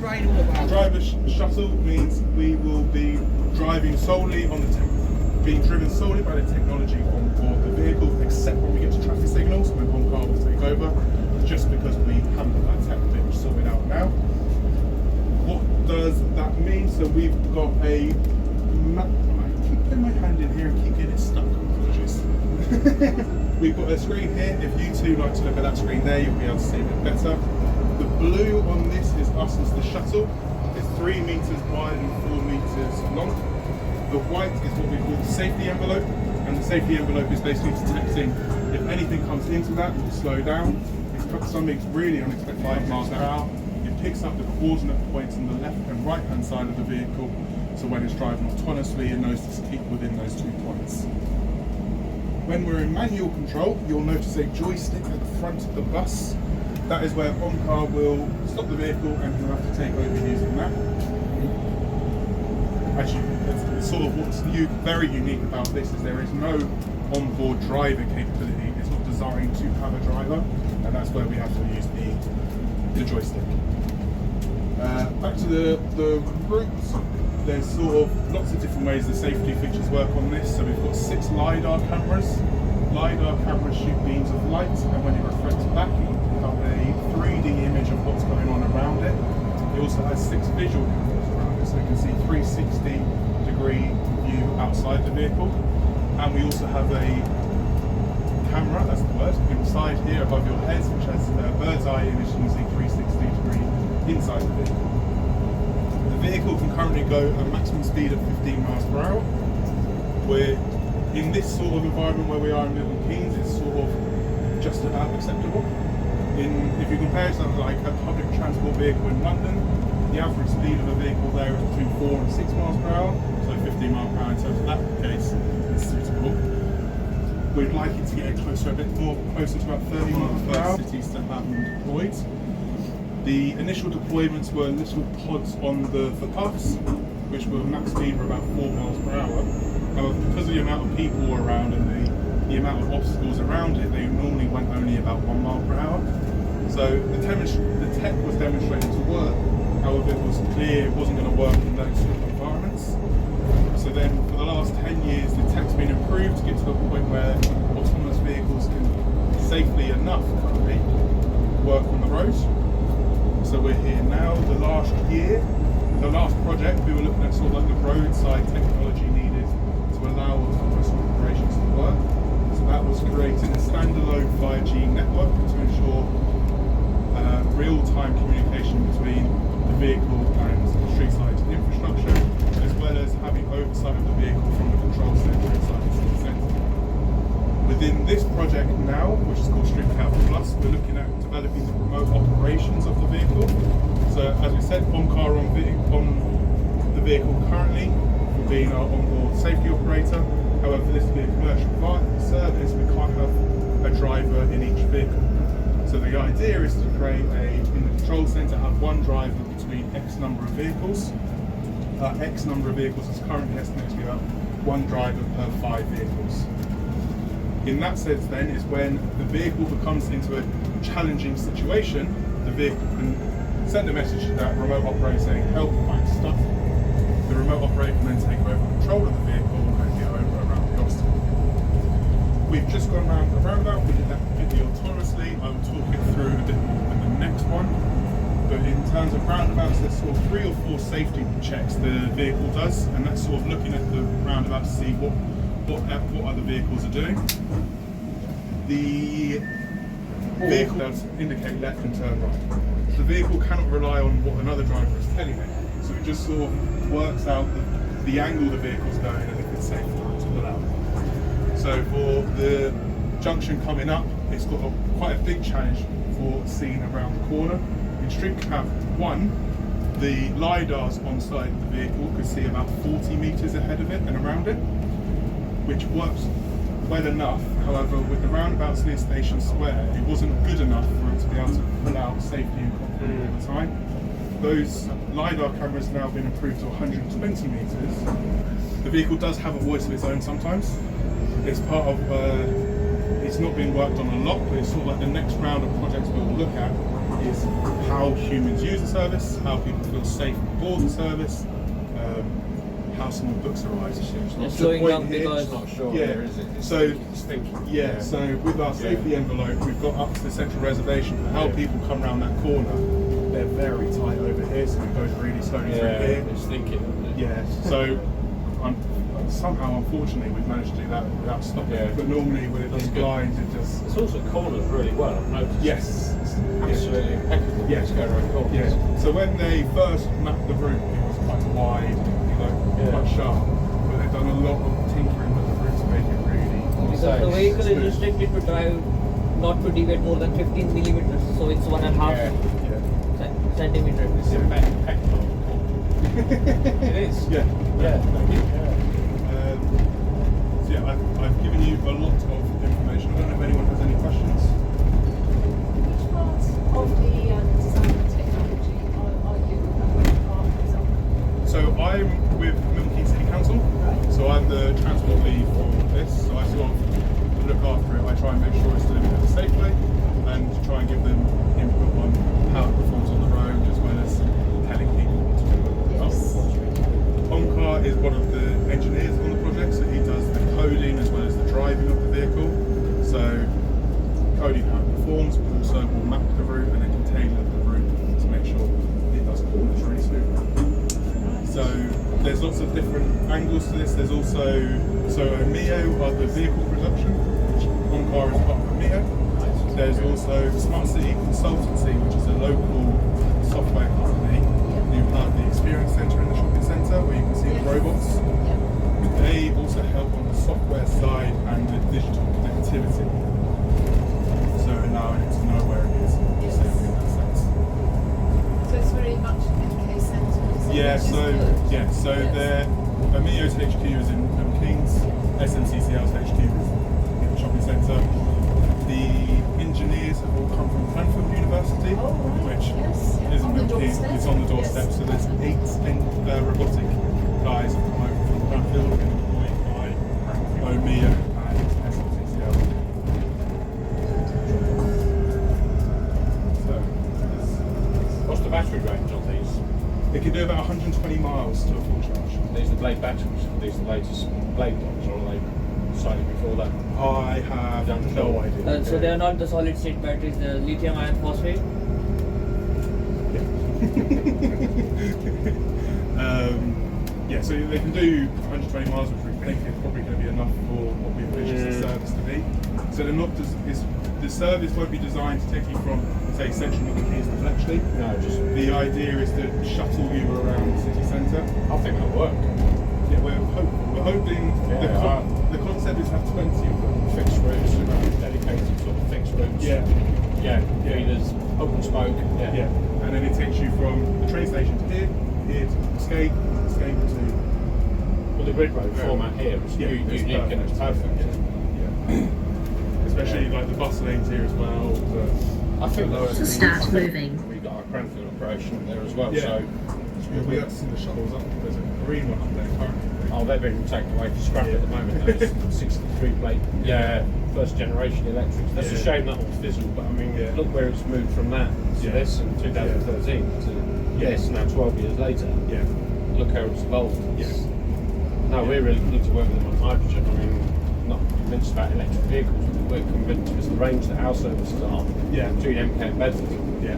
explain all about Driver shuttle means we will be driving solely on the being driven solely by the technology on board the vehicle, except when we get to traffic signals, when OnCar will take over, just because we haven't got that tech bit sorted out now. What does that mean? So we've got a map. I keep putting my hand in here and keep getting it stuck. Apologies. We've got a screen here. If you two like to look at that screen there, you'll be able to see a bit better. The blue on this is us as the shuttle. It's 3 meters wide and 4 meters long. The white is what we call the safety envelope, and the safety envelope is basically detecting if anything comes into that, it will slow down. If something's really unexpected, 5 miles per hour, it picks up the coordinate points on the left and right hand side of the vehicle, so when it's driving autonomously, it knows to keep within those 2 points. When we're in manual control, you'll notice a joystick at the front of the bus. That is where OnCar will stop the vehicle and you'll have to take over using that. Actually, it's sort of what's very unique about this is there is no onboard driver capability. It's not designed to have a driver, and that's where we have to use the joystick. Back to the routes. There's sort of lots of different ways the safety features work on this. So we've got 6 LiDAR cameras. LiDAR cameras shoot beams of light, and when it reflects back, it will pick up a 3D image of what's going on around it. It also has 6 visual cameras around it, so you can see 360-degree view outside the vehicle. And we also have a camera, that's the word, inside here above your heads, which has a bird's eye image, so you can see 360-degree inside the vehicle. The vehicle can currently go a maximum speed of 15 miles per hour. We're in this sort of environment where we are in Milton Keynes, it's sort of just about acceptable. If you compare it to like a public transport vehicle in London, the average speed of a vehicle there is between 4 and 6 miles per hour, so 15 miles per hour in terms of that case is suitable. We'd like it to get closer to about 30 miles per hour. Cities that have been deployed. The initial deployments were little pods on the footpaths, which were max speed for about 4 miles per hour. However, because of the amount of people around and the amount of obstacles around it, they normally went only about 1 mile per hour. So the tech was demonstrated to work. However, it was clear it wasn't going to work in those sort of environments. So then, for the last 10 years, the tech's been improved to get to the point where autonomous vehicles can safely enough currently work on the road. So we're here now. The last project, we were looking at sort of like the roadside technology needed to allow autonomous operations to work. So that was creating a standalone 5G network to ensure real-time communication between the vehicle and street-side infrastructure, as well as having oversight of the vehicle from the control center inside the city center. Within this project now, which is called StreetCab Plus, we're looking at developing the remote operations of the vehicle. So as we said, OnCar on the vehicle currently will be our onboard safety operator. However, for this to be a commercial service, we can't have a driver in each vehicle. So the idea is to create in the control center, have one driver between X number of vehicles. X number of vehicles is currently estimated to be about 1 driver per 5 vehicles. In that sense then is when the vehicle becomes into a challenging situation, the vehicle can send a message to that remote operator saying, help, find stuff. The remote operator can then take over control of the vehicle and get over around the obstacle. We've just gone around the roundabout, we did that completely autonomously. I will talk it through a bit more in the next one. But in terms of roundabouts, there's sort of 3 or 4 safety checks the vehicle does, and that's sort of looking at the roundabout to see what other vehicles are doing. The vehicle does indicate left and turn right. The vehicle cannot rely on what another driver is telling it, so it just sort of works out the angle the vehicle's going and if it's safe to pull out. So for the junction coming up, it's got quite a big challenge for seeing around the corner. In StreetCab 1, the LiDARs on side of the vehicle could see about 40 meters ahead of it and around it, which works well enough. However, with the roundabouts near Station Square, it wasn't good enough for it to be able to pull out safely and confidently all the time. Those LiDAR cameras have now been improved to 120 meters. The vehicle does have a voice of its own sometimes. It's part of, it's not being worked on a lot, but it's sort of like the next round of projects we'll look at is how humans use the service, how people feel safe aboard the service, how someone books a ride. It's slowing down because It's not sure Yeah. there, is it? It's So- thinking. Yeah, so with our safety envelope, we've got up to the central reservation. For how people come around that corner, they're very tight over here, so it goes really slowly through here. It's thinking. Isn't it? Yeah, so somehow, unfortunately, we've managed to do that without stopping. Yeah. But normally, with it That's being good. blind, it just It's also corners really well. I've noticed. yes, Absolutely impeccable. Yeah. It's going around corners. Yeah. So when they first mapped the route, it was quite wide, quite sharp. But they've done a lot of tinkering with the route to make it really. because So the vehicle is smooth. restricted to drive not to deviate more than 15 millimeters, so it's 1.5 Yeah. centimeters. It's impeccable. It is. Yeah. Yeah. Thank you. Yeah. So yeah, I've given you a lot of information. I don't know if anyone has any questions. Which part of the design and technology are you partners on? So I'm with Milton City Council. Right. So I'm the transport lead for this. So I sort of look after it. I try and make sure it's delivered in a safe way and try and give them input on how it performs on the road as well as telling people what to do. Yes. Omkar is one of the engineers on the project, so he does the coding as well as the driving of the vehicle. So coding how it performs, but also will map the route and then can tailor the route to make sure it does corners really smooth. So there's lots of different angles to this. There's also, so Ohmio are the vehicle production, which Omkar is part of Ohmio. There's also Smart City Consultancy, which is a local software company who have the experience centre in the shopping centre where you can see the robots. Yeah. They also help on the software side and the digital connectivity. So allowing it to know where it is, Yes. safely in that sense. So it's very much UK centred. Yeah, so their Ohmio's HQ is in Keynes, SMCCL's HQ is in the shopping centre. The engineers have all come from Cranfield University, Oh, right. which Yes, yeah. isn't On the Milton Keynes, doorstep. it's on the doorstep. Yes. So there's 8 robotic guys at the moment from Cranfield employed by Ohmio and SMCCL. So What's the battery range on these? it can do about 120 miles to a full charge. These are the blade batteries. These are the latest blade ones, or are they slightly before that? I have Don't no know. idea. So they are not the solid state batteries, the lithium iron phosphate. Yeah, so they can do 120 miles, which we think is probably going to be enough for what we envision the service to be. So they're not the service won't be designed to take you from, say, central Milton Keynes to Bletchley. No, just. The idea is to shuttle you around the city centre. I think that'll work. Yeah, we're hoping the concept is to have 20 of them. Fixed routes, dedicated sort of fixed routes. Yeah. Yeah. Keynes, open smoke. Yeah, and then it takes you from the train station to here to Xscape to. Well, the grid road format here is it's unique and it's perfect. Yeah. Especially like the bus lanes here as well. I think lower that's To start moving. We've got our Cranfield operation there as well. Yeah. So We have seen the shuttles up. There's a green one up there currently. they've been taken away for scrap at the moment. Those 63 plate. Yeah. First generation electrics. That's a Yeah. shame that one's fizzled, but I mean, look where it's moved from that to Yeah. this in 2013 to this now 12 years later. Yeah. Look how it's evolved. Yes. No, we're really keen to work with them on hydrogen. I mean, not convinced about electric vehicles, but we're convinced because the range that our services are Yeah. between MK and Bedford. Yeah.